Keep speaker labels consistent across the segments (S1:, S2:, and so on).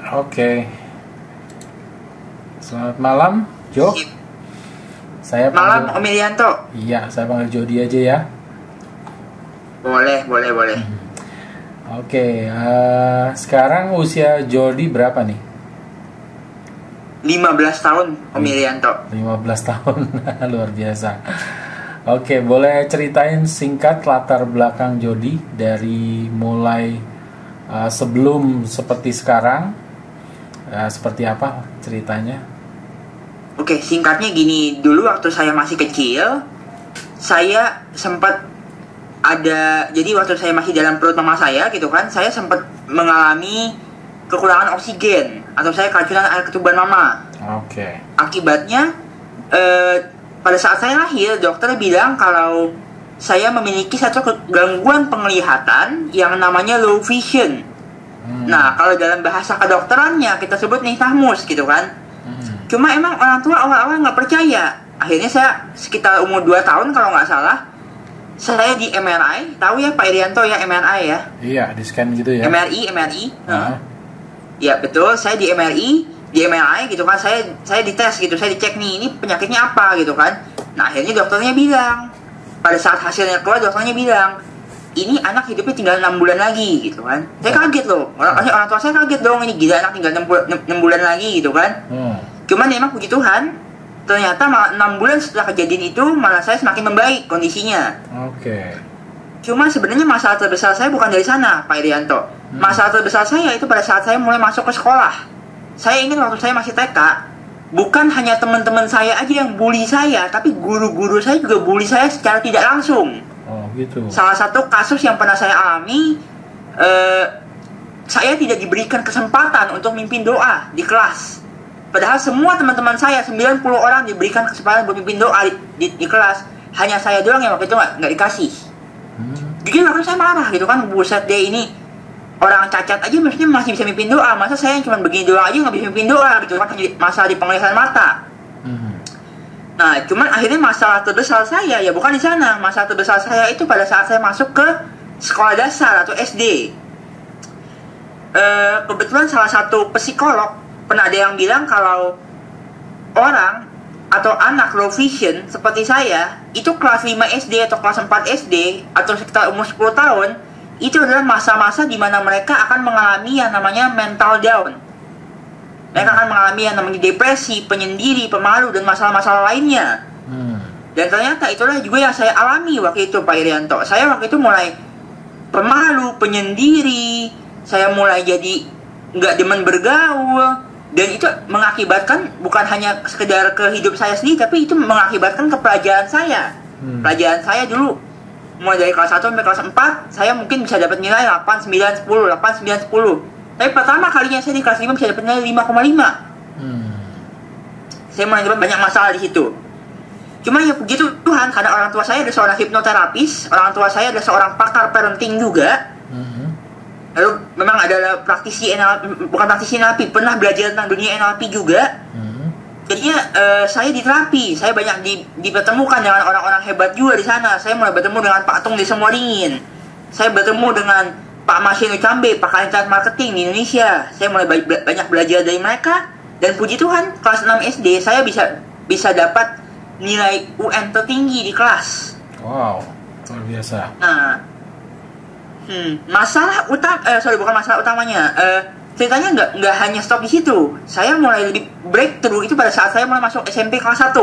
S1: Oke. Selamat malam, Jo. Saya
S2: Malam,
S1: panggil,
S2: Om Irianto.
S1: iya, saya panggil Jody aja ya.
S2: Boleh.
S1: Oke, sekarang usia Jody berapa nih?
S2: 15 tahun, Om Irianto.
S1: 15 tahun, luar biasa. Oke, boleh ceritain singkat latar belakang Jody dari mulai sebelum seperti sekarang, seperti apa ceritanya?
S2: Oke, singkatnya gini. Dulu waktu saya masih kecil, saya sempat jadi waktu saya masih dalam perut mama saya gitu kan, saya sempat mengalami kekurangan oksigen atau saya keracunan air ketuban mama.
S1: Oke.
S2: Akibatnya pada saat saya lahir, dokter bilang kalau saya memiliki satu gangguan penglihatan yang namanya low vision. Nah, kalau dalam bahasa kedokterannya kita sebut nistagmus gitu kan. Cuma emang orang tua awal-awal nggak percaya. Akhirnya saya sekitar umur 2 tahun kalau nggak salah, saya di MRI. Tahu ya Pak Irianto ya, MRI ya?
S1: Iya, di scan gitu ya.
S2: MRI. Ya betul, saya di MRI gitu kan, saya dites gitu, saya dicek nih, ini penyakitnya apa gitu kan. Nah akhirnya dokternya bilang, pada saat hasilnya keluar dokternya bilang, ini anak hidupnya tinggal 6 bulan lagi gitu kan. Saya kaget loh, orang tua saya kaget dong, ini gila anak tinggal 6 bulan lagi gitu kan. Cuman emang puji Tuhan, ternyata malah 6 bulan setelah kejadian itu malah saya semakin membaik kondisinya.
S1: Oke.
S2: Cuma sebenarnya masalah terbesar saya bukan dari sana Pak Irianto. Masalah terbesar saya itu pada saat saya mulai masuk ke sekolah. Saya ingin waktu saya masih TK, bukan hanya teman-teman saya aja yang bully saya, tapi guru-guru saya juga bully saya secara tidak langsung.
S1: Oh gitu.
S2: Salah satu kasus yang pernah saya alami, saya tidak diberikan kesempatan untuk mimpin doa di kelas. Padahal semua teman-teman saya, 90 orang diberikan kesempatan untuk mimpin doa di kelas. Hanya saya doang yang waktu itu nggak dikasih. Jadi waktu saya marah gitu kan, buset deh, ini orang cacat aja maksudnya masih bisa mimpin doa, masa saya yang cuma begini doang aja nggak bisa mimpin doa gitu kan, masalah di penglihatan mata. Nah cuman akhirnya masalah terbesar saya ya bukan di sana. Masalah terbesar saya itu pada saat saya masuk ke sekolah dasar atau SD. Kebetulan salah satu psikolog pernah ada yang bilang kalau orang atau anak low vision seperti saya itu kelas 5 SD atau kelas 4 SD atau sekitar umur 10 tahun, itu adalah masa-masa di mana mereka akan mengalami yang namanya mental down. Mereka akan mengalami yang namanya depresi, penyendiri, pemalu, dan masalah-masalah lainnya. Dan ternyata itulah juga yang saya alami waktu itu Pak Irianto. Saya waktu itu mulai pemalu, penyendiri, saya mulai jadi nggak demen bergaul. Dan itu mengakibatkan bukan hanya sekedar ke hidup saya sendiri, tapi itu mengakibatkan ke pelajaran saya. Pelajaran saya dulu mulai dari kelas 1 sampai kelas 4, saya mungkin bisa dapat nilai 8, 9, 10, 8, 9, 10. Tapi pertama kalinya saya di kelas 5 bisa dapat nilai 5,5. Saya mulai dapat banyak masalah di situ. Cuma ya begitu Tuhan, karena orang tua saya adalah seorang hipnoterapis, orang tua saya adalah seorang pakar parenting juga. Lalu memang adalah bukan praktisi NLP, pernah belajar tentang dunia NLP juga. Jadinya saya diterapi, saya banyak dipertemukan dengan orang-orang hebat juga di sana. Saya mulai bertemu dengan Pak Tung di Semoringin. Saya bertemu dengan Pak Masino Cambe, pakar internet marketing di Indonesia. Saya mulai banyak belajar dari mereka. Dan puji Tuhan, kelas 6 SD saya bisa dapat nilai UN tertinggi di kelas.
S1: Wow, luar biasa.
S2: Nah, bukan masalah utamanya. Ceritanya nggak hanya stop di situ. Saya mulai lebih breakthrough itu pada saat saya mulai masuk SMP kelas 1.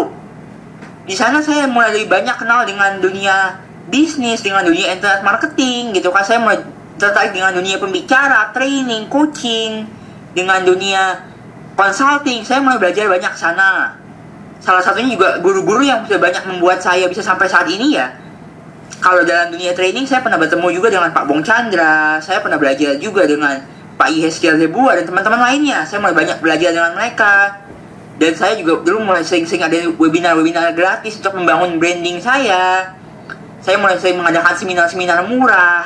S2: Di sana saya mulai lebih banyak kenal dengan dunia bisnis, dengan dunia internet marketing gitu kan. Saya mulai tertarik dengan dunia pembicara, training, coaching, dengan dunia consulting. Saya mulai belajar banyak sana. Salah satunya juga guru-guru yang sudah banyak membuat saya bisa sampai saat ini ya. Kalau dalam dunia training saya pernah bertemu juga dengan Pak Bong Chandra, saya pernah belajar juga dengan Pak Iheskel Zebua dan teman-teman lainnya. Saya mulai banyak belajar dengan mereka. Dan saya juga dulu mulai sering-sering ada webinar-webinar gratis untuk membangun branding saya. Saya mulai sering mengadakan seminar-seminar murah.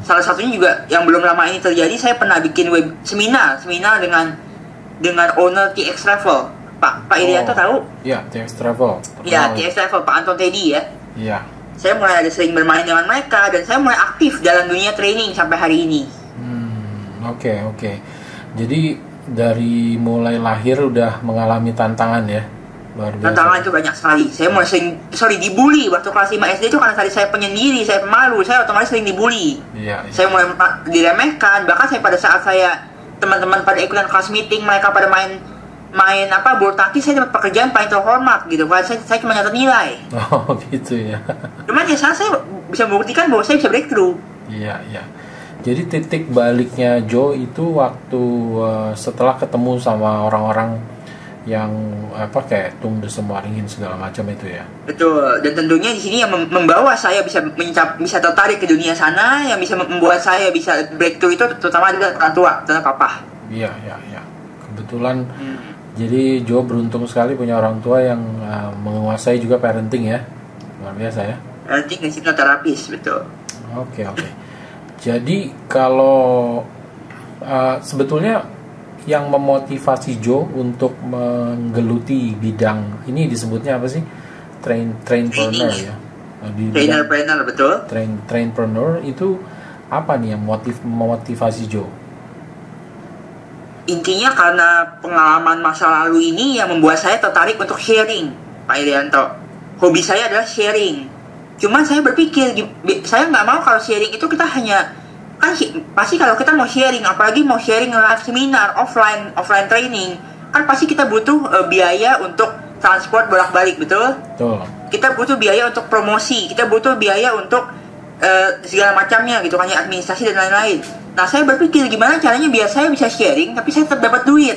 S2: Salah satunya juga yang belum lama ini terjadi, saya pernah bikin seminar dengan owner TX Travel. Pak Irianto tahu?
S1: Iya, TX Travel.
S2: Iya, TX Travel, Pak Anton Teddy ya.
S1: Iya.
S2: Saya mulai ada sering bermain dengan mereka dan saya mulai aktif dalam dunia training sampai hari ini.
S1: Oke. Jadi dari mulai lahir udah mengalami tantangan ya, luar biasa.
S2: Tantangan itu banyak sekali. Saya mulai dibully waktu kelas 5 SD itu karena tadi saya penyendiri, saya pemalu, saya otomatis sering dibully.
S1: Iya.
S2: Saya mulai diremehkan, bahkan saya pada saat saya teman-teman pada ikutan kelas meeting, mereka pada main bulu tangkis, saya dapat pekerjaan paling terhormat gitu. Karena saya cuma nyatet nilai.
S1: Oh gitu ya.
S2: Cuman ya saya bisa membuktikan bahwa saya bisa breakthrough.
S1: Iya, iya. Jadi titik baliknya Joe itu waktu setelah ketemu sama orang-orang yang kayak Tung Desem Waringin segala macam itu ya.
S2: Betul. Dan tentunya di sini yang membawa saya bisa tertarik ke dunia sana, yang bisa membuat saya bisa breakthrough itu terutama adalah orang tua, terutama papa.
S1: Iya, iya, iya. Kebetulan jadi Joe beruntung sekali punya orang tua yang menguasai juga parenting ya. Luar biasa ya.
S2: Parenting dan hipnoterapis, betul.
S1: Oke, oke. Jadi kalau sebetulnya yang memotivasi Joe untuk menggeluti bidang ini disebutnya apa sih? Trainpreneur ya.
S2: Trainer betul.
S1: Trainpreneur itu apa nih yang memotivasi Joe?
S2: Intinya karena pengalaman masa lalu ini yang membuat saya tertarik untuk sharing, Pak Irianto. Hobi saya adalah sharing. Cuman saya berpikir, saya nggak mau kalau sharing itu kita hanya, kan pasti kalau kita mau sharing, apalagi mau sharing live seminar, offline training, kan pasti kita butuh biaya untuk transport bolak-balik, betul?
S1: Betul.
S2: Kita butuh biaya untuk promosi, kita butuh biaya untuk segala macamnya gitu, hanya administrasi dan lain-lain. Nah, saya berpikir gimana caranya biar saya bisa sharing, tapi saya tetap dapat duit.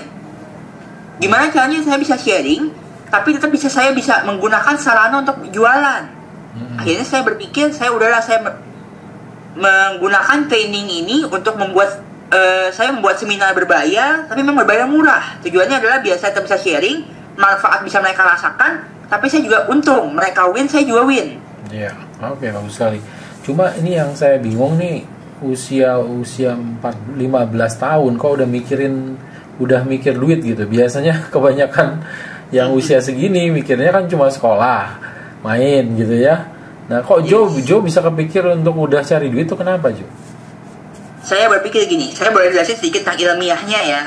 S2: Gimana caranya saya bisa sharing, tapi tetap saya bisa menggunakan sarana untuk jualan. Akhirnya saya berpikir, saya menggunakan training ini untuk saya membuat seminar berbayar, tapi memang berbayar murah. Tujuannya adalah biar saya tetap bisa sharing, manfaat bisa mereka rasakan, tapi saya juga untung. Mereka win, saya juga win.
S1: Iya, oke, bagus sekali. Cuma ini yang saya bingung nih, usia 15 tahun kok udah mikir duit gitu. Biasanya kebanyakan yang usia segini mikirnya kan cuma sekolah, main gitu ya. Nah, kok Joe bisa kepikir untuk udah cari duit itu kenapa, Joe?
S2: Saya berpikir gini, saya boleh jelasin sedikit tentang ilmiahnya ya,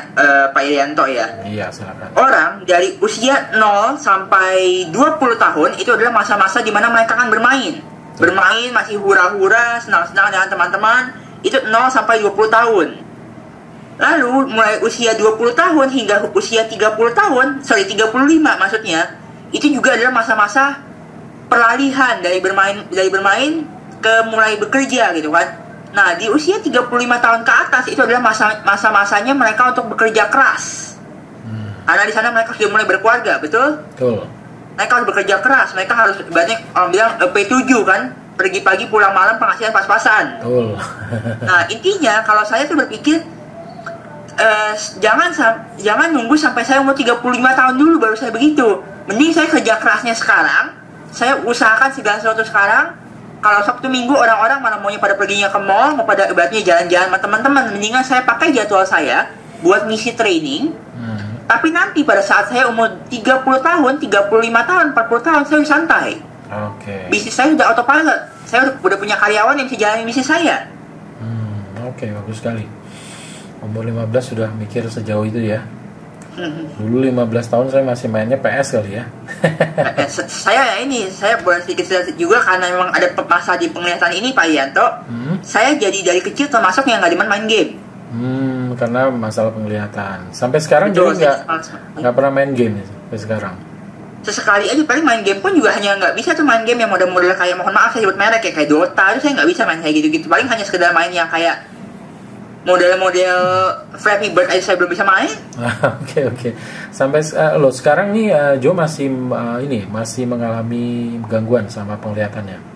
S2: Pak Irianto ya.
S1: Iya, silakan.
S2: Orang dari usia 0 sampai 20 tahun itu adalah masa-masa di mana mereka akan bermain. Bermain, masih hura-hura, senang-senang dengan teman-teman, itu 0 sampai 20 tahun. Lalu, mulai usia 20 tahun hingga usia 35 maksudnya, itu juga adalah masa-masa peralihan dari bermain ke mulai bekerja gitu kan. Nah, di usia 35 tahun ke atas itu adalah masa-masanya mereka untuk bekerja keras. Karena di sana mereka sudah mulai berkeluarga, betul?
S1: Betul.
S2: Mereka harus bekerja keras, mereka harus banyak orang bilang P7 kan, pergi pagi pulang malam, penghasilan pas-pasan.
S1: Betul.
S2: Nah, intinya kalau saya tuh berpikir jangan nunggu sampai saya umur 35 tahun dulu baru saya begitu. Mending saya kerja kerasnya sekarang, saya usahakan segala sesuatu sekarang. Kalau Sabtu Minggu orang-orang mana maunya pada perginya ke mall, mau pada ibaratnya jalan-jalan sama teman-teman, mendingan saya pakai jadwal saya buat ngisi training. Tapi nanti pada saat saya umur 30 tahun, 35 tahun, 40 tahun, saya udah santai.
S1: Oke.
S2: Bisnis saya udah autopilot. Saya udah punya karyawan yang bisa jalanin bisnis saya.
S1: Oke, bagus sekali. Umur 15 sudah mikir sejauh itu ya. Dulu 15 tahun saya masih mainnya PS kali ya.
S2: Saya boleh sedikit juga karena memang ada masa di penglihatan ini Pak Yanto. Saya jadi dari kecil termasuk yang nggak demen main game.
S1: Karena masalah penglihatan. Sampai sekarang
S2: Betul,
S1: juga nggak pernah main game ya, sampai sekarang.
S2: Sesekali aja, paling main game pun juga hanya nggak bisa tuh main game yang model-model kayak, mohon maaf saya sebut merek ya, kayak Dota itu saya nggak bisa main kayak gitu-gitu. Paling hanya sekedar main yang kayak model-model Flappy Bird aja saya belum bisa main.
S1: Oke. Sampai sekarang nih Joe masih masih mengalami gangguan sama penglihatannya.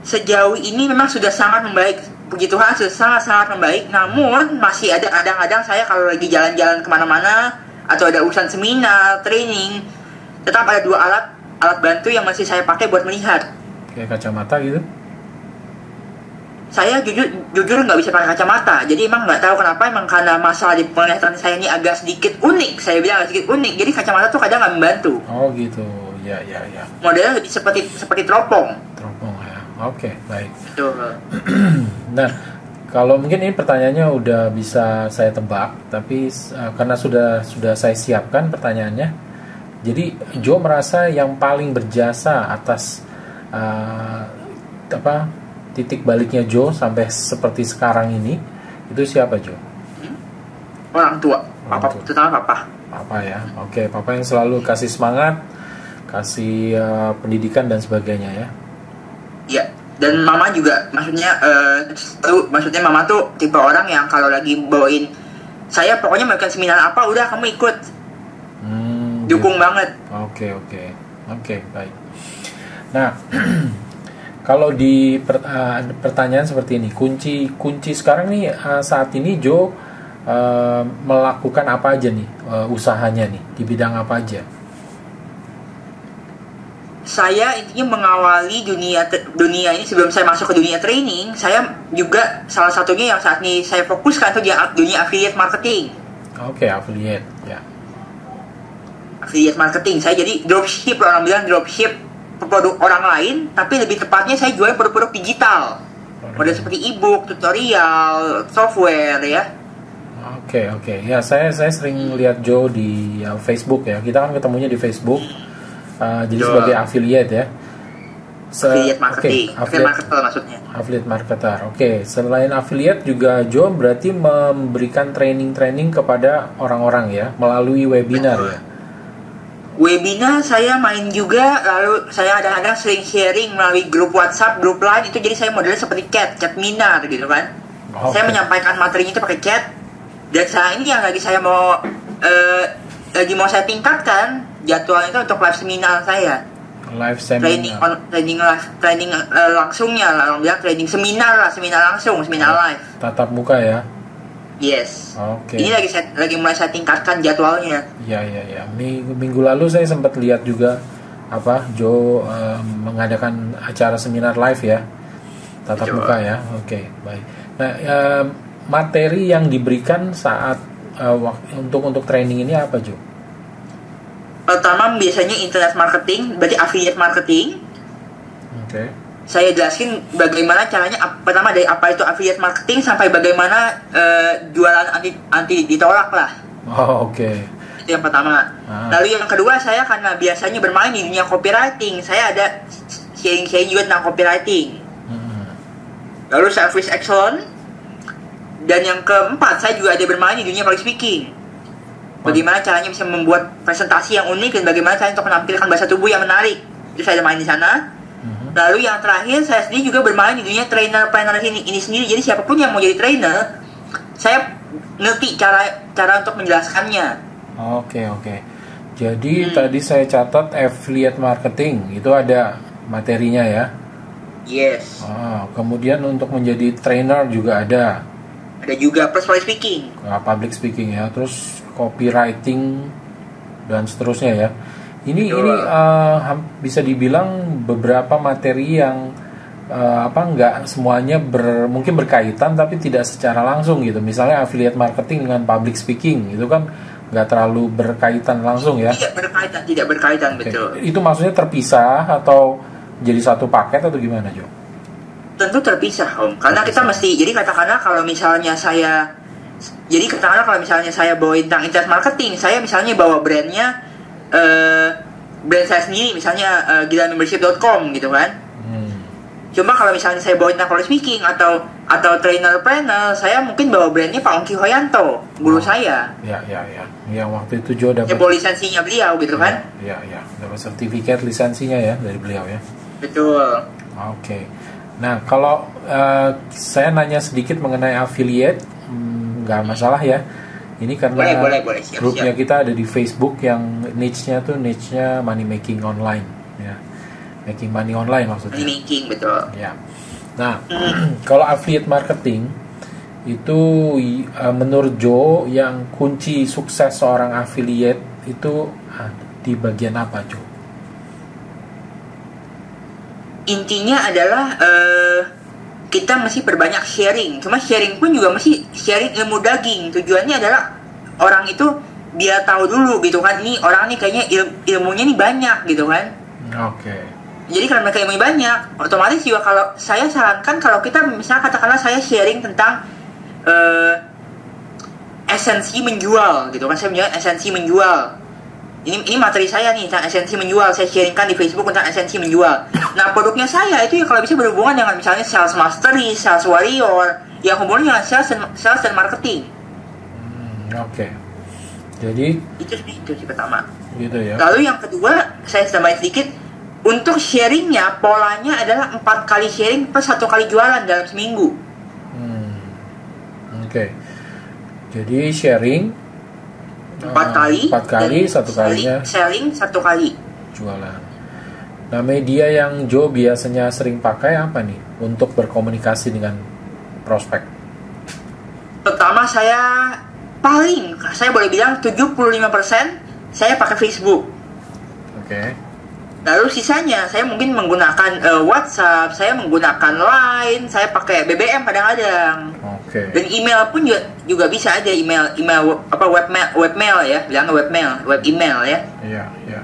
S2: Sejauh ini memang sudah sangat membaik, puji Tuhan sudah sangat-sangat membaik. Namun masih ada kadang-kadang saya kalau lagi jalan-jalan kemana-mana atau ada urusan seminar, training, tetap ada dua alat bantu yang masih saya pakai buat melihat.
S1: Kayak kacamata gitu?
S2: Saya jujur nggak bisa pakai kacamata, jadi emang nggak tahu kenapa, emang karena masalah di penglihatan saya ini agak sedikit unik, saya bilang agak sedikit unik, jadi kacamata tuh kadang nggak membantu.
S1: Oh gitu, ya.
S2: Modelnya lebih seperti teropong.
S1: Teropong ya, oke, baik.
S2: Betul.
S1: Nah, Kalau mungkin ini pertanyaannya udah bisa saya tebak, tapi karena sudah saya siapkan pertanyaannya. Jadi Joe merasa yang paling berjasa atas titik baliknya Joe sampai seperti sekarang ini itu siapa, Joe?
S2: Orang tua, papa, terutama papa.
S1: Papa ya, oke, papa yang selalu kasih semangat, kasih pendidikan dan sebagainya ya.
S2: Iya. Dan mama juga, maksudnya mama tuh tipe orang yang kalau lagi bawain saya pokoknya melakukan seminar apa udah kamu ikut, dukung banget.
S1: Oke, baik. Nah, kalau di pertanyaan seperti ini, kunci sekarang nih saat ini Joe melakukan apa aja nih usahanya nih di bidang apa aja?
S2: Saya intinya mengawali dunia ini sebelum saya masuk ke dunia training. Saya juga salah satunya yang saat ini saya fokuskan itu dunia affiliate marketing.
S1: Oke, affiliate ya.
S2: Affiliate marketing. Saya jadi dropship, orang bilang dropship produk orang lain, tapi lebih tepatnya saya jual produk-produk digital. Model seperti e-book, tutorial, software ya.
S1: Oke. Ya, saya sering lihat Joe di Facebook ya. Kita kan ketemunya di Facebook. Jadi sebagai affiliate ya.
S2: Affiliate marketing, affiliate marketer maksudnya.
S1: Affiliate marketer. Oke. Selain affiliate juga Joe berarti memberikan training kepada orang-orang ya melalui webinar ya.
S2: Webinar saya main juga, lalu saya kadang-kadang sering sharing melalui grup WhatsApp, grup Line itu, jadi saya modelnya seperti chat minar gitu kan. Okay. Saya menyampaikan materinya itu pakai chat. Dan saat ini yang lagi saya mau saya tingkatkan jadwalnya itu untuk live seminar saya.
S1: Live seminar.
S2: Training langsungnya lah, orang bilang training seminar langsung, seminar live.
S1: Tatap muka ya.
S2: Yes.
S1: Oke.
S2: Ini lagi mulai saya tingkatkan jadwalnya.
S1: Iya. Minggu lalu saya sempat lihat juga Joe mengadakan acara seminar live ya. Tatap muka ya. Oke, baik. Nah, materi yang diberikan saat untuk training ini apa, Joe?
S2: Pertama biasanya internet marketing, berarti affiliate marketing.
S1: Oke.
S2: Saya jelasin bagaimana caranya, pertama dari apa itu affiliate marketing sampai bagaimana jualan anti ditolak lah.
S1: Oh, oke.
S2: Itu yang pertama. Lalu yang kedua, saya karena biasanya bermain di dunia copywriting, saya ada sharing juga tentang copywriting. Lalu service excellence. Dan yang keempat, saya juga ada bermain di dunia public speaking. Bagaimana caranya bisa membuat presentasi yang unik dan bagaimana caranya untuk menampilkan bahasa tubuh yang menarik. Itu saya ada main di sana. Lalu yang terakhir, saya sendiri juga bermain di dunia trainer ini sendiri. Jadi siapapun yang mau jadi trainer, saya ngerti cara untuk menjelaskannya.
S1: Oke. Jadi tadi saya catat affiliate marketing itu ada materinya ya.
S2: Yes.
S1: Kemudian untuk menjadi trainer juga ada.
S2: Ada juga plus public speaking.
S1: Public speaking ya, terus copywriting dan seterusnya ya. Ini bisa dibilang beberapa materi yang nggak semuanya mungkin berkaitan tapi tidak secara langsung gitu. Misalnya affiliate marketing dengan public speaking itu kan nggak terlalu berkaitan langsung ya.
S2: Tidak berkaitan
S1: okay.
S2: Betul.
S1: Itu maksudnya terpisah atau jadi satu paket atau gimana, Jo?
S2: Tentu terpisah, Om. Karena kita mesti, jadi katakanlah kalau misalnya saya bawain tentang internet marketing, saya misalnya bawa brandnya brand saya sendiri, misalnya gilamembership.com gitu kan. Cuma kalau misalnya saya bawa tentang public speaking atau trainer, saya mungkin bawa brandnya Pak Ongki Hoyanto, guru saya.
S1: Ya. Yang waktu itu Jo dapat
S2: lisensinya beliau gitu kan.
S1: Ya. Dapat sertifikat lisensinya ya dari beliau ya.
S2: Betul.
S1: Oke. Nah, kalau saya nanya sedikit mengenai affiliate, nggak masalah ya. Ini karena
S2: boleh.
S1: grupnya kita ada di Facebook yang niche-nya money making online ya. Making money online maksudnya.
S2: Money making, betul.
S1: Ya. Nah, kalau affiliate marketing itu menurut Joe yang kunci sukses seorang affiliate itu di bagian apa, Joe?
S2: Intinya adalah kita mesti perbanyak sharing. Cuma sharing pun juga mesti sharing ilmu daging. Tujuannya adalah orang itu biar tahu dulu gitu kan. Ini orang nih kayaknya ilmunya nih banyak gitu kan.
S1: Oke.
S2: Jadi kalau mereka ilmunya banyak, otomatis juga kalau saya sarankan kalau kita misalnya katakanlah saya sharing tentang esensi menjual gitu kan, saya menjual esensi menjual. Ini materi saya nih tentang esensi menjual, saya sharingkan di Facebook tentang esensi menjual. Nah produknya saya itu ya kalau bisa berhubungan dengan misalnya sales mastery, sales warrior, yang hubungannya dengan sales dan marketing.
S1: Oke. Jadi
S2: itu sih pertama.
S1: Gitu ya.
S2: Lalu yang kedua saya tambahin sedikit, untuk sharingnya polanya adalah 4 kali sharing per 1 kali jualan dalam seminggu.
S1: Oke. Jadi sharing
S2: 4 kali,
S1: 4 kali, 1 kalinya
S2: sharing 1 kali
S1: jualan. Nah, media yang Joe biasanya sering pakai apa nih untuk berkomunikasi dengan prospek?
S2: Pertama saya boleh bilang 75% saya pakai Facebook.
S1: Oke.
S2: Lalu sisanya saya mungkin menggunakan WhatsApp, saya menggunakan Line, saya pakai BBM kadang-kadang.
S1: Oke.
S2: Dan email pun juga bisa aja, email apa webmail ya, bilang web email ya.
S1: Iya.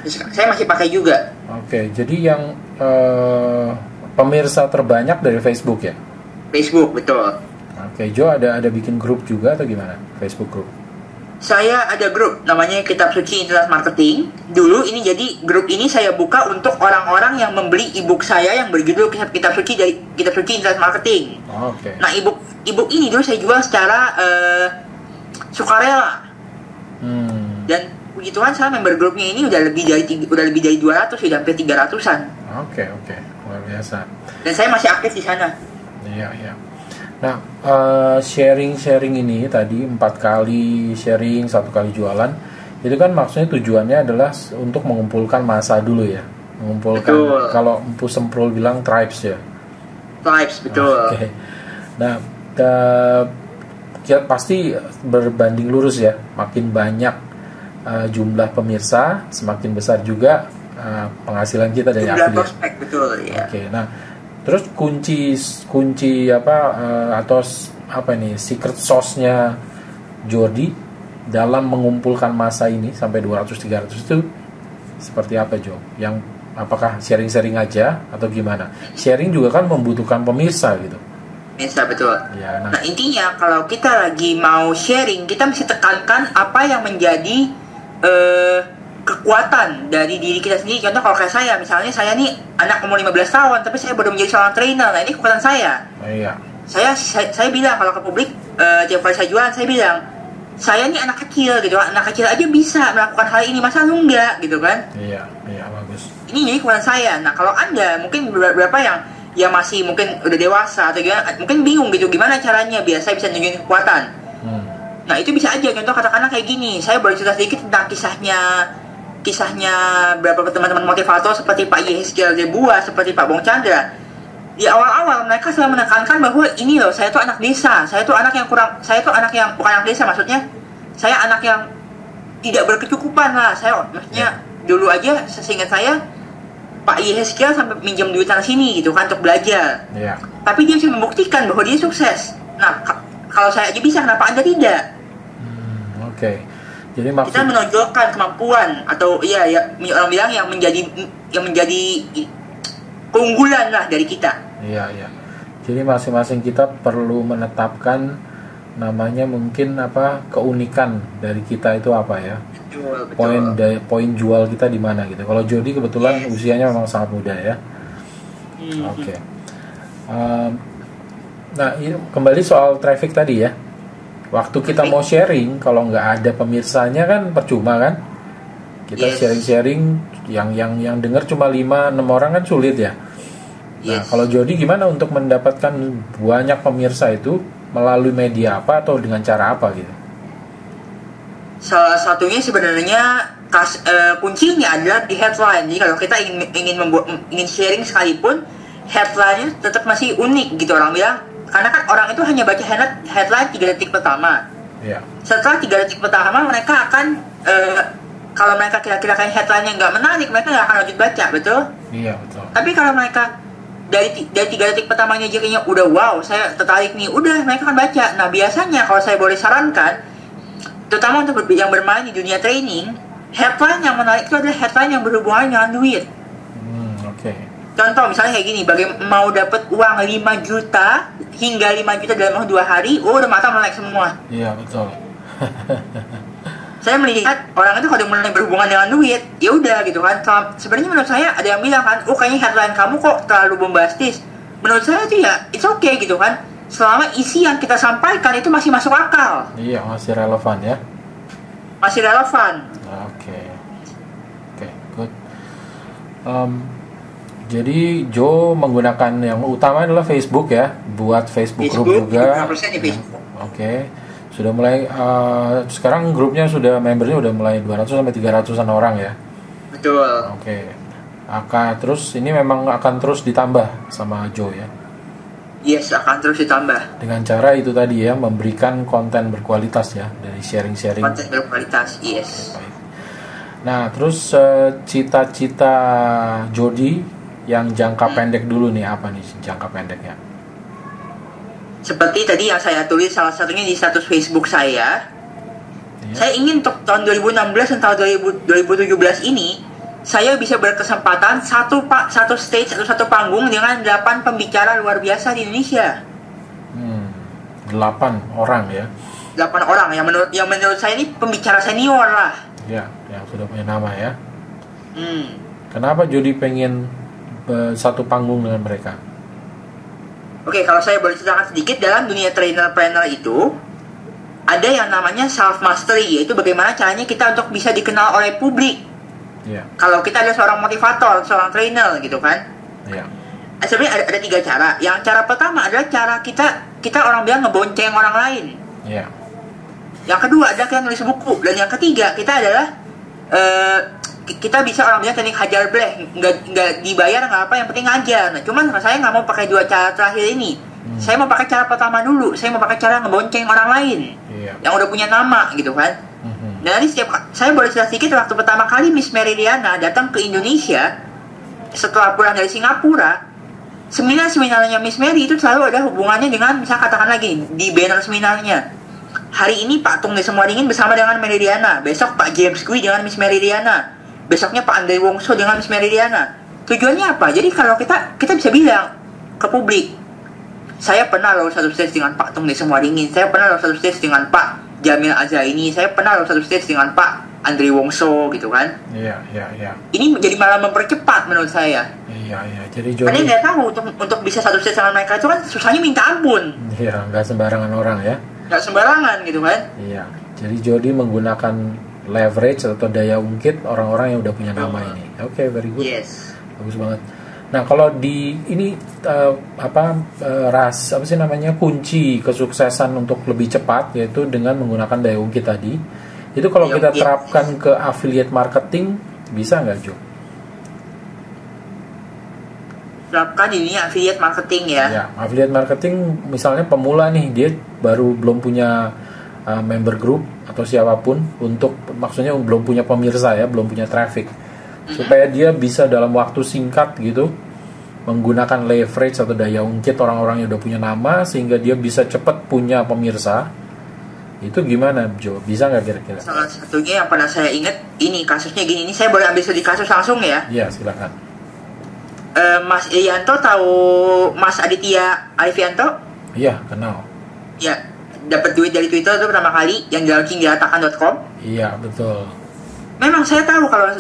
S2: Saya masih pakai juga.
S1: Oke, jadi yang pemirsa terbanyak dari Facebook ya?
S2: Facebook, betul.
S1: Oke, Joe ada bikin grup juga atau gimana? Facebook grup?
S2: Saya ada grup namanya Kitab Suci Internet Marketing. Dulu ini jadi grup ini saya buka untuk orang-orang yang membeli ebook saya yang berjudul Kitab Suci dari Kitab Suci Internet Marketing.
S1: Oke.
S2: Nah, ebook ini dulu saya jual secara sukarela. Dan puji Tuhan saya member grupnya ini udah lebih dari 200, sudah hampir 300-an.
S1: Oke, luar biasa.
S2: Dan saya masih aktif di sana.
S1: Iya. Nah, sharing ini tadi 4 kali sharing, 1 kali jualan, itu kan maksudnya tujuannya adalah untuk mengumpulkan massa dulu ya, mengumpulkan. Betul. Kalau Empu Semprul bilang tribes ya.
S2: Tribes, betul.
S1: Oke. Nah, pasti berbanding lurus ya, makin banyak jumlah pemirsa, semakin besar juga penghasilan kita dari affiliate.
S2: Prospek, betul ya.
S1: Oke, nah. Terus kunci atau apa nih secret sauce-nya Jordi dalam mengumpulkan massa ini sampai 200-300 itu seperti apa, Jo? Yang apakah sharing-sharing aja atau gimana? Sharing juga kan membutuhkan pemirsa gitu.
S2: Pemirsa, betul.
S1: Ya,
S2: nah intinya kalau kita lagi mau sharing, kita mesti tekankan apa yang menjadi kekuatan dari diri kita sendiri. Contoh kalau kayak saya, misalnya saya nih anak umur 15 tahun tapi saya baru menjadi seorang trainer. Nah ini kekuatan saya.
S1: Iya.
S2: Saya bilang kalau ke publik tiap kali saya jualan, saya bilang saya nih anak kecil gitu. Anak kecil aja bisa melakukan hal ini, masa lu enggak gitu kan?
S1: Iya bagus.
S2: Ini jadi kekuatan saya. Nah kalau Anda mungkin beberapa yang masih mungkin udah dewasa atau gimana, mungkin bingung gitu gimana caranya biar saya bisa nunjukin kekuatan. Nah itu bisa aja, contoh katakanlah kayak gini, saya boleh cerita sedikit tentang kisahnya beberapa teman-teman motivator seperti Pak Yehezkiel Zebua, seperti Pak Bong Chandra. Di awal-awal mereka selalu menekankan bahwa ini loh, saya tuh anak desa, saya tuh anak yang bukan anak desa, maksudnya saya anak yang tidak berkecukupan lah. Maksudnya dulu aja seingat saya Pak Yehezkiel sampai minjem duit sana sini gitu kan untuk belajar. Tapi dia bisa membuktikan bahwa dia sukses. Nah kalau saya aja bisa, kenapa Anda tidak?
S1: Oke. Jadi
S2: kita menonjolkan kemampuan atau orang bilang yang menjadi keunggulan lah dari kita.
S1: Iya. Jadi masing-masing kita perlu menetapkan namanya mungkin keunikan dari kita itu apa ya? Betul. Poin jual kita di mana gitu. Kalau Jody kebetulan usianya memang sangat muda ya. Oke. Nah ini kembali soal traffic tadi ya. Waktu kita mau sharing, kalau nggak ada pemirsanya kan percuma kan? Kita sharing-sharing yang dengar cuma 5-6 orang kan sulit ya. Nah, kalau Jody gimana untuk mendapatkan banyak pemirsa itu melalui media apa atau dengan cara apa gitu?
S2: Salah satunya sebenarnya kuncinya adalah di headline. Jadi kalau kita ingin sharing sekalipun, headline-nya tetap masih unik gitu, orang bilang. Karena kan orang itu hanya baca headline 3 detik pertama. Setelah 3 detik pertama mereka akan kalau mereka kira-kira kayak headline-nya nggak menarik, mereka nggak akan lanjut baca, betul?
S1: Iya, betul.
S2: Tapi kalau mereka dari 3 detik pertamanya jadinya udah wow, saya tertarik nih, udah mereka akan baca. Nah biasanya kalau saya boleh sarankan, terutama untuk yang bermain di dunia training, headline yang menarik itu adalah headline yang berhubungan dengan duit.
S1: Oke.
S2: Contoh misalnya kayak gini, mau dapat uang 5 juta hingga 5 juta dalam 2 hari, udah mata melek semua.
S1: Iya, betul.
S2: Saya melihat orang itu kalau mulai berhubungan dengan duit, ya udah gitu kan. Sebenarnya menurut saya ada yang bilang kan, kayaknya headline kamu kok terlalu bombastis. Menurut saya itu ya, it's okay gitu kan. Selama isi yang kita sampaikan itu masih masuk akal.
S1: Iya, masih relevan ya.
S2: Masih relevan.
S1: Oke, good. Jadi Joe menggunakan yang utama adalah Facebook ya, buat Facebook group juga.
S2: 50% di Facebook.
S1: Oke. Sudah mulai sekarang grupnya membernya udah mulai 200 sampai 300-an orang ya.
S2: Betul.
S1: Oke. Terus ini memang akan terus ditambah sama Joe ya.
S2: Yes, akan terus ditambah.
S1: Dengan cara itu tadi ya, memberikan konten berkualitas ya, dari sharing-sharing.
S2: Konten berkualitas, yes.
S1: Baik. Nah, terus cita-cita Jody yang jangka pendek dulu nih, apa nih jangka pendeknya?
S2: Seperti tadi yang saya tulis salah satunya di status Facebook saya.
S1: Iya.
S2: Saya ingin untuk tahun 2016 dan tahun 2017 ini saya bisa berkesempatan satu stage atau satu panggung dengan 8 pembicara luar biasa di Indonesia.
S1: 8 orang ya.
S2: 8 orang yang menurut saya ini pembicara senior lah.
S1: Ya, yang sudah punya nama ya.
S2: Hmm.
S1: Kenapa Jody pengen satu panggung dengan mereka?
S2: Oke, kalau saya boleh ceritakan sedikit, dalam dunia trainer-planner itu ada yang namanya self mastery, yaitu bagaimana caranya kita untuk bisa dikenal oleh publik.
S1: Ya.
S2: Kalau kita adalah seorang motivator, seorang trainer gitu kan.
S1: Ya.
S2: Sebenarnya ada 3 cara. Yang cara pertama adalah cara kita orang bilang ngebonceng orang lain.
S1: Ya.
S2: Yang kedua adalah kita nulis buku, dan yang ketiga kita adalah kita bisa orang bilang teknik hajar bleh, nggak dibayar nggak apa, yang penting ngajar. Nah, cuman saya nggak mau pakai 2 cara terakhir ini. Saya mau pakai cara pertama dulu. Saya mau pakai cara ngebonceng orang lain yang udah punya nama gitu kan. Dan nanti saya boleh cerita sedikit, waktu pertama kali Miss Meridiana datang ke Indonesia setelah pulang dari Singapura, seminarnya Miss Mary itu selalu ada hubungannya dengan, misalnya katakan lagi di banner seminarnya, hari ini Pak Tung Semua Dingin bersama dengan Meridiana, besok Pak James Kui dengan Miss Meridiana, besoknya Pak Andre Wongso dengan Miss Meridiana. Tujuannya apa? Jadi kalau kita bisa bilang ke publik, saya pernah loh satu stage dengan Pak Tung Semua Dingin, saya pernah loh satu stage dengan Pak Jamil Azaini, saya pernah loh satu stage dengan Pak Andre Wongso gitu kan.
S1: Iya.
S2: Ini menjadi malah mempercepat menurut saya.
S1: Iya. Jadi Jody,
S2: karena nggak tahu untuk bisa satu stage dengan mereka itu kan susahnya minta ampun.
S1: Iya, nggak sembarangan orang ya.
S2: Nggak sembarangan gitu kan.
S1: Iya. Jadi Jody menggunakan leverage atau daya ungkit orang-orang yang udah punya nama ini. Oke, very good.
S2: Yes.
S1: Bagus banget. Nah, kalau di ini apa sih namanya, kunci kesuksesan untuk lebih cepat yaitu dengan menggunakan daya ungkit tadi. Itu kalau kita terapkan ke affiliate marketing bisa nggak, Jo?
S2: Terapkan ini affiliate marketing ya.
S1: Ya, affiliate marketing misalnya pemula nih, dia belum punya member group atau siapapun, maksudnya belum punya pemirsa ya, belum punya traffic. Supaya dia bisa dalam waktu singkat gitu menggunakan leverage atau daya ungkit orang-orang yang udah punya nama sehingga dia bisa cepat punya pemirsa. Itu gimana, Jo? Bisa nggak kira-kira?
S2: Salah satunya yang pernah saya ingat, ini kasusnya gini, ini saya boleh ambil studi kasus langsung ya?
S1: Iya, silakan.
S2: Mas Irianto tahu Mas Aditya Alifianto?
S1: Iya, kenal.
S2: Ya, dapat duit dari Twitter itu pertama kali yang launching di ratakan.com.
S1: Iya, betul.
S2: Memang saya tahu kalau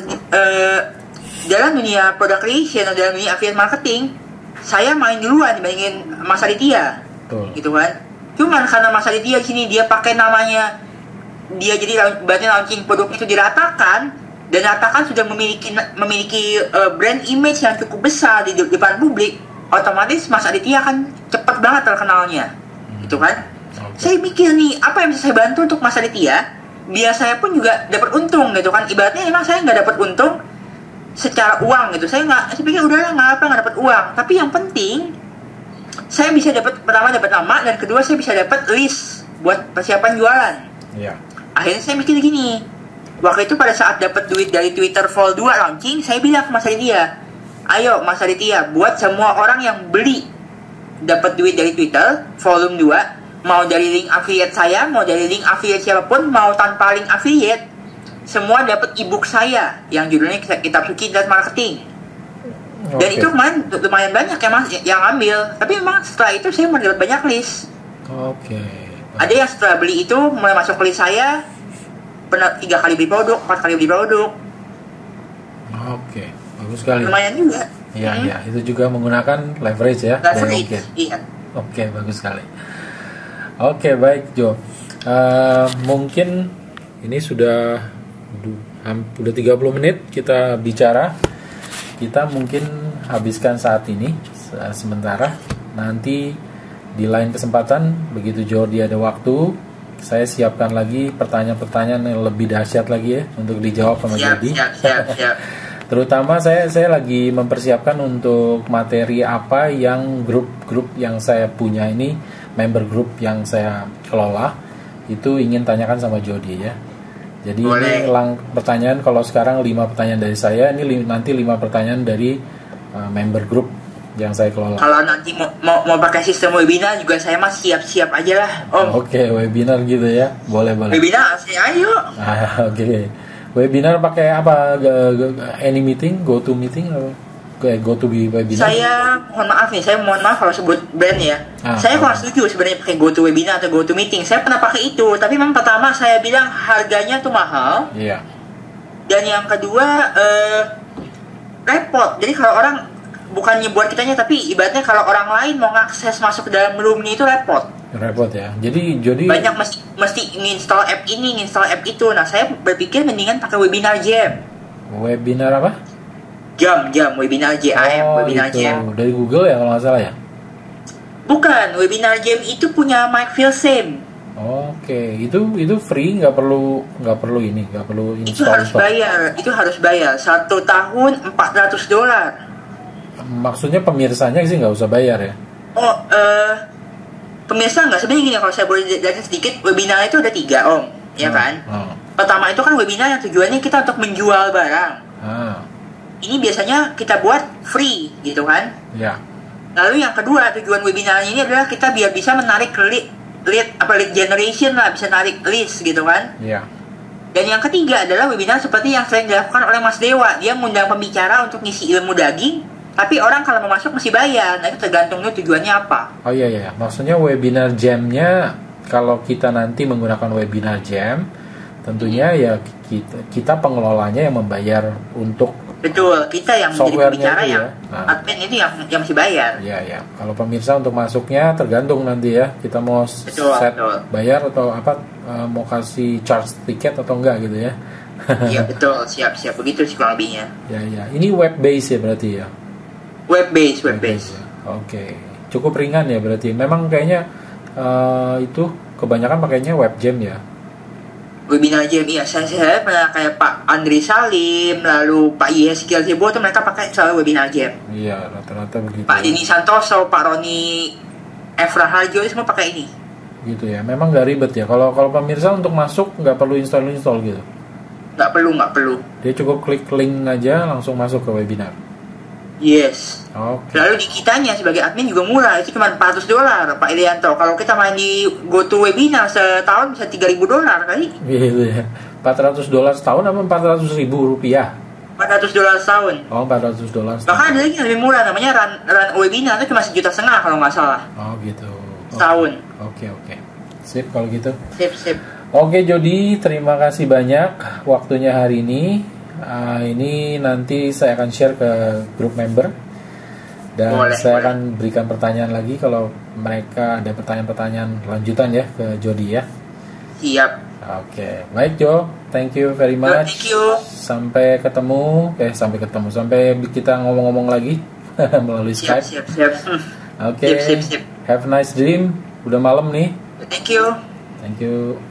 S2: dalam dunia product creation atau dalam dunia affiliate marketing, saya main duluan dibandingin Mas Aditya.
S1: Betul.
S2: Gitu kan. Cuman karena Mas Aditya di sini dia pakai namanya, dia jadi berarti launching produk itu diratakan, dan ratakan sudah memiliki brand image yang cukup besar di depan publik, otomatis Mas Aditya kan cepat banget terkenalnya. Gitu kan.
S1: Okay.
S2: Saya mikir nih, apa yang bisa saya bantu untuk Mas Aditya biar saya pun juga dapat untung gitu kan. Ibaratnya memang saya nggak dapat untung secara uang gitu, saya pikir udahlah nggak dapat uang, tapi yang penting saya bisa pertama dapat nama, dan kedua saya bisa dapat list buat persiapan jualan.
S1: Iya.
S2: Akhirnya saya mikir gini, waktu itu pada saat dapat duit dari Twitter Vol 2 launching, saya bilang ke Mas Aditya, ayo Mas Aditya, buat semua orang yang beli dapat duit dari Twitter volume 2, mau dari link affiliate saya, mau dari link affiliate siapapun, mau tanpa link affiliate, semua dapat ebook saya yang judulnya Kitab Suci dan Marketing. Dan
S1: Oke.
S2: itu kemarin lumayan banyak ya mas yang ambil. Tapi memang setelah itu saya mulai dapat banyak list.
S1: Oke.
S2: Ada yang setelah beli itu mulai masuk list saya, pernah 3 kali beli produk, 4 kali beli produk.
S1: Oke, bagus sekali.
S2: Lumayan juga.
S1: Iya, iya, itu juga menggunakan leverage ya.
S2: Leverage,
S1: Oke.
S2: iya.
S1: Oke, bagus sekali. Oke, baik Jo. Mungkin ini sudah 30 menit kita bicara. Kita mungkin habiskan saat ini sementara. Nanti di lain kesempatan begitu Jordi ada waktu, saya siapkan lagi pertanyaan-pertanyaan yang lebih dahsyat lagi ya untuk dijawab sama Jordi.
S2: Siap.
S1: Terutama saya lagi mempersiapkan untuk materi apa yang grup-grup yang saya punya ini, member grup yang saya kelola, itu ingin tanyakan sama Jordi ya. Jadi
S2: Boleh.
S1: ini pertanyaan, kalau sekarang 5 pertanyaan dari saya, ini nanti 5 pertanyaan dari member grup yang saya kelola.
S2: Kalau nanti mau pakai sistem webinar juga saya mah siap-siap aja lah Om.
S1: Oke, webinar gitu ya, boleh.
S2: Webinar saya ayo.
S1: Oke. Webinar pakai apa? Any meeting, go to meeting, atau go to webinar?
S2: Saya mohon maaf kalau sebut brand ya. Saya kurang setuju sebenarnya pakai go to webinar atau go to meeting. Saya pernah pakai itu, tapi memang pertama saya bilang harganya tuh mahal.
S1: Iya.
S2: Dan yang kedua repot. Jadi kalau orang bukannya buat kitanya, tapi ibaratnya kalau orang lain mau ngakses masuk ke dalam roomnya itu repot.
S1: Repot ya. Jadi
S2: Banyak mesti nginstall app ini, nginstall app itu. Nah, saya berpikir mendingan pakai webinar jam.
S1: webinar apa?
S2: Jam webinar JAM, webinar
S1: itu
S2: jam.
S1: dari Google ya kalau nggak salah ya.
S2: Bukan, webinar jam itu punya Mike Filsame.
S1: Oke, itu free, nggak perlu
S2: Itu harus bayar, 1 tahun $400.
S1: Maksudnya pemirsanya sih nggak usah bayar ya?
S2: Oh, pemirsa nggak, sebenarnya gini, kalau saya boleh jelasin sedikit, webinar itu ada 3 Om, ya kan? Pertama itu kan webinar yang tujuannya kita untuk menjual barang. Ini biasanya kita buat free, gitu kan?
S1: Ya.
S2: Lalu yang kedua, tujuan webinarnya ini adalah kita biar bisa menarik lead generation lah, bisa narik list gitu kan?
S1: Ya.
S2: Dan yang ketiga adalah webinar seperti yang sering dilakukan oleh Mas Dewa. Dia mengundang pembicara untuk ngisi ilmu daging, tapi orang kalau mau masuk mesti bayar. Nah, itu tergantung tujuannya apa.
S1: Oh iya. Maksudnya webinar jam-nya, kalau kita nanti menggunakan webinar jam, tentunya ya kita pengelolanya yang membayar untuk
S2: Betul, kita yang menjadi pembicara
S1: itu
S2: yang
S1: ya.
S2: admin itu yang mesti bayar.
S1: Iya. Kalau pemirsa untuk masuknya tergantung nanti ya. Kita mau set bayar atau apa, mau kasih charge tiket atau enggak gitu ya.
S2: Iya betul, siap begitu sih kurang lebihnya.
S1: Ya. Ini web base ya berarti ya.
S2: Web base.
S1: Ya. Oke. Cukup ringan ya berarti. Memang kayaknya itu kebanyakan pakainya web jam ya.
S2: Webinar jam, iya, saya pernah kayak Pak Andri Salim, lalu Pak Yeskiel Sibo tuh mereka pakai selalu webinar jam.
S1: Iya, rata-rata begitu.
S2: Pak Dini Santoso, Pak Roni Efra Harjo semua pakai ini.
S1: Gitu ya, memang nggak ribet ya. Kalau pemirsa untuk masuk nggak perlu install gitu.
S2: Nggak perlu.
S1: Dia cukup klik link aja langsung masuk ke webinar.
S2: Yes.
S1: Oke.
S2: Lalu di kitanya sebagai admin juga murah, itu cuma $400 Pak Irianto. Kalau kita main di GoToWebinar setahun bisa $3.000 kali.
S1: Gitu ya. $400 setahun apa $400.000?
S2: $400 setahun.
S1: Oh, $400.
S2: Bahkan ada lagi yang lebih murah, namanya run webinar itu cuma 1,5 juta kalau nggak salah.
S1: Oh gitu.
S2: Setahun.
S1: Oke. Sip kalau gitu.
S2: Sip.
S1: Oke Jody, terima kasih banyak waktunya hari ini. Ini nanti saya akan share ke grup member dan saya akan berikan pertanyaan lagi kalau mereka ada pertanyaan-pertanyaan lanjutan ya ke Jody ya.
S2: Siap.
S1: Oke, baik Jo, thank you very much.
S2: Thank you.
S1: Sampai kita ngomong-ngomong lagi melalui Skype.
S2: Siap.
S1: Oke.
S2: Sip.
S1: Have a nice dream. Udah malam nih.
S2: Thank you.
S1: Thank you.